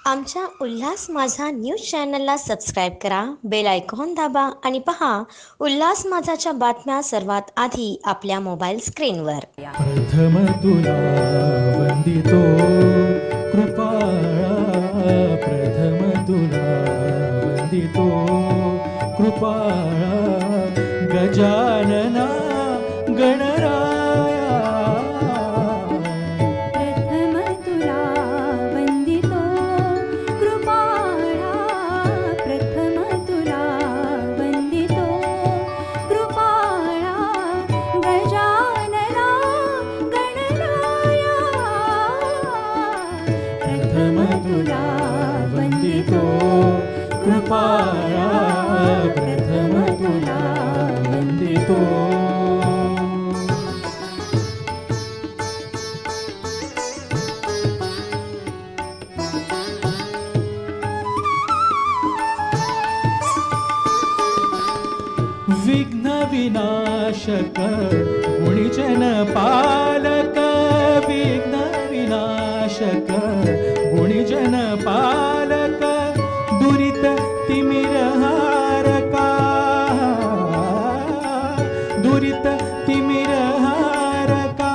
आमच्या उल्हास माझा न्यूज चॅनलला सबस्क्राईब करा, बेल आयकॉन दाबा आणि पहा उल्हास माझाच्या बातम्या सर्वात आधी आपल्या मोबाईल स्क्रीनवर. प्रथम तुला वंदितो कृपाळा, प्रथम तुला वंदितो कृपाळा, गजानना गणराया. प्रथम तुला वंदितो कृपाळा, प्रथम तुला वंदितो कृपाळा, गजानना गणराया. प्रथम तुला वंदितो कृपाळा, प्रथम तुला वंदितो. विघ्न विनाशक गुणीजन पालक, विघ्न विनाशक गुणीजन पालक, दुरित तिमिरहारका, दुरित तिमिरहारका.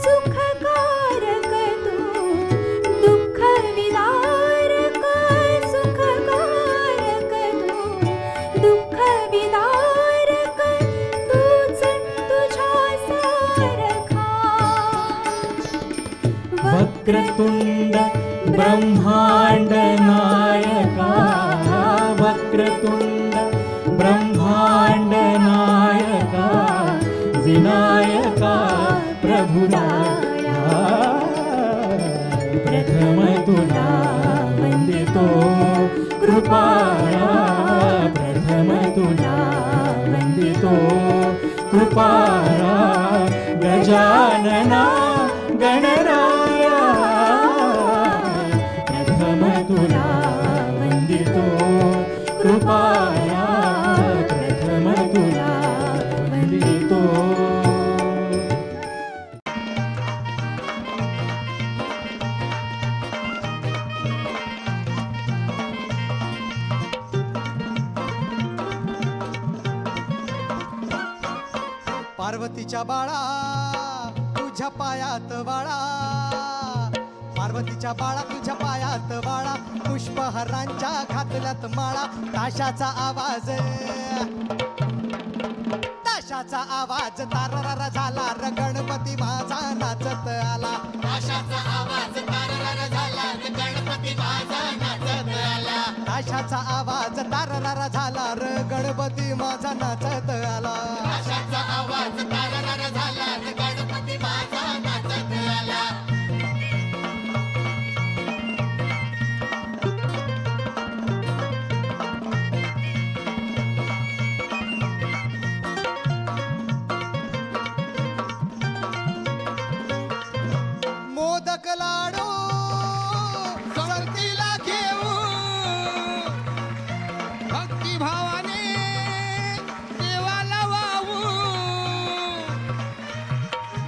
सुखकारक तू दुःख विदारक, सुखकारक तू दुःख विदारक, तूच तुझ्या सारखा. वक्रतुंड ब्रह्मांड नायका, वक्रतुंड ब्रह्मांड नायका, विनायका प्रभुराया. प्रथम तुला वंदितो कृपाळा, प्रथम तुला वंदितो कृपाळा, गजानना गणराया. प्रथम तुला वंदितो कृपाळा, प्रथम तुला वंदितो. पार्वतीच्या बाळा तुझ्या पायात बाळा, पार्वतीच्या बाळा तुझ्या पायात बाळा, पुष्पहारांच्या घातल्यात माळा. ताशाचा आवाज, ताशाचा आवाज ताररारा झाला र, गणपती माझा नाचत आला. ताशाचा आवाज ताररारा झाला र, गणपती माझा नाचत आला. ताशाचा आवाज ताररारा झाला र, गणपती माझा नाचत आला. ताशाचा आवाज ताररारा झाला र, गणपती माझा नाचत आला. मोदक लाडू सरतीला घेऊ, भक्ती भावाने देवाला वाहू,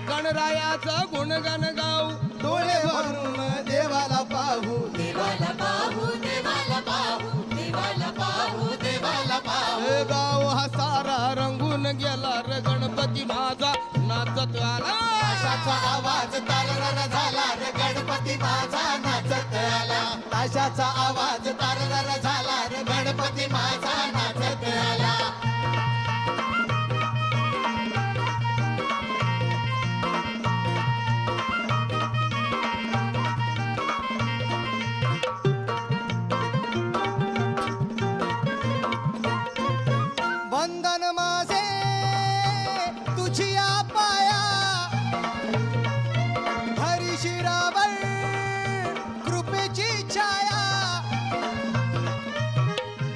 गणरायाचं गुणगण गाऊ, डोळे भरून देवाला पाहू, देवाला पाहू, देवाला पाहू, देवाला पाहू, देवाला पाहू. गाव हा सारा रंगून गेला र, गणपती माझा नाचत आला. ताशाचा आवाज ताररारा झाला रे, गणपती माझा नाचत आला. ताशाचा आवाज ताररारा झाला रे, गणपती माझा नाचत आला. वंदन माझे तुझिया पाया, हरी शिरावर कृपेची छाया.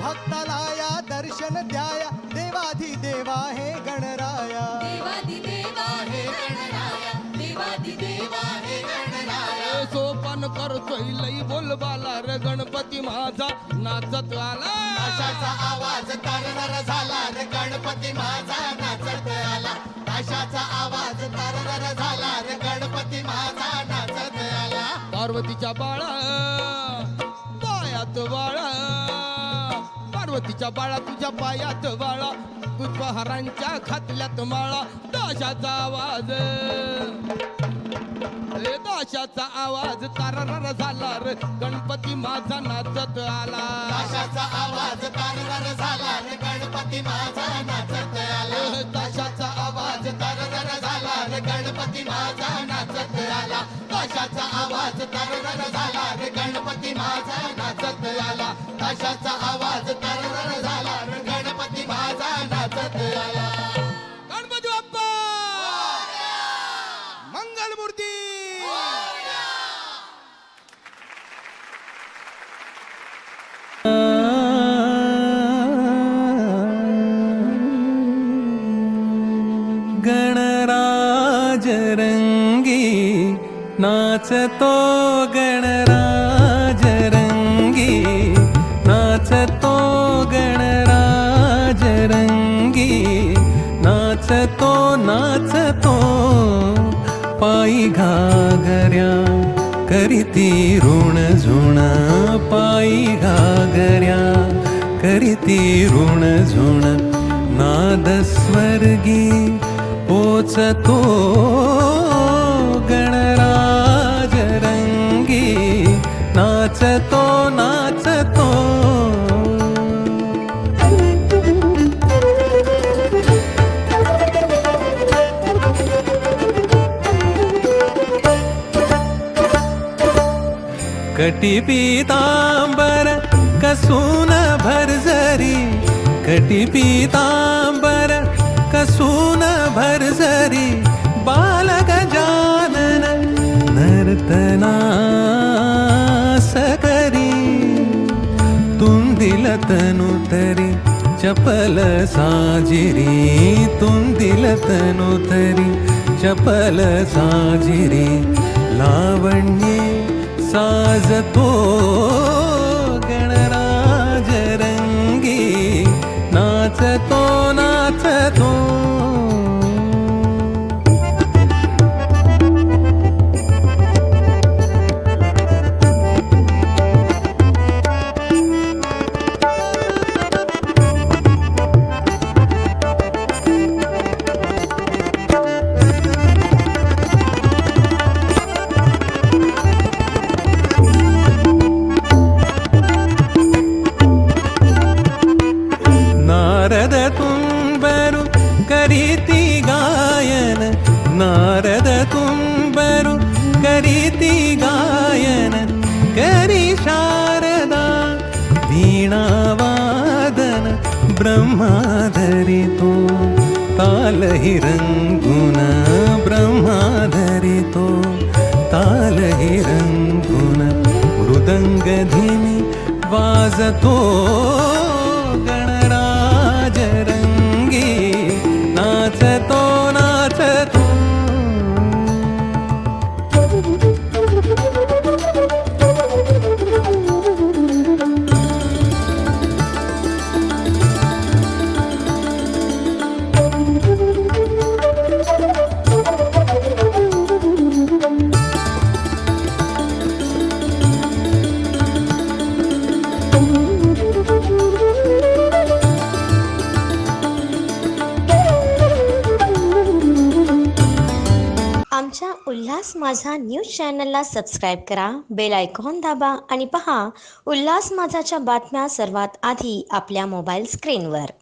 भक्ताला या दर्शन द्याया, देवाधिदेवा हे गणराया, देवाधिदेवा हे गणराया, देवाधिदेवा हे गणराया. सोपन करतोय लई बोलबाला र, गणपती माझा नाचत आला. ताशाचा आवाज ताररारा झाला रे, गणपती माझा नाचत आला. ताशाचा आवाज ताररारा झाला रे, गणपती माझा नाचत आला. पार्वतीच्या बाळा पायात बाळा पार्वतीच्या बाळा तुझ्या पायात बाळा पुष्पहारांच्या खातल्यात माळा दाशाचा आवाज दाशाचा आवाज तारर झाला रे गणपती माझा नाचत आला दाशाचा आवाज तारदार झाला रे गणपती माझा नाचत आला दाशाचा आवाज तारदार झाला रे गणपती माझा नाचत आला दाशाचा आवाज तारदार झाला रे गणपती माझा नाचत आला दाशाचा आवाज तारदार झाला रे गणपती माझा नाचत आला गणपती बाप्पा मंगलमूर्ती गणराज रंगी नाचतो गणराज रंगी नाचतो गणराज रंगी नाचतो नाचतो पायी घागऱ्या करीती ऋण झुण पायी घागऱ्या करीती ऋण झुण नाद स्वर्गी पोचतो गणराज रंगी नाचतो नाचतो कटी पीतांबर कसून भरजरी कटी पीतांबर कसून भरजरी बाल गजानन नर्तनास करी तुंदिल तनु तरी चपल साजिरी तुंदिल तनु तरी चपल साजिरी लावण्ये साजतो गणराज रंगी नाचतो नाचतो नारद तुम्बरु करीती गायन नारद तुम्बरु करीती गायन करी शारदा वीणावादन ब्रह्माधरितो तालहि रंगुन ब्रह्माधरितो तालहि रंगुन मृदंगधिनी वाजतो गणराज रंगी नाचतो नाचतो आमच्या उल्हास माझा न्यूज चॅनलला सबस्क्राईब करा, बेल आयकॉन दाबा आणि पहा उल्हास माझाच्या बातम्या सर्वात आधी आपल्या मोबाईल स्क्रीनवर.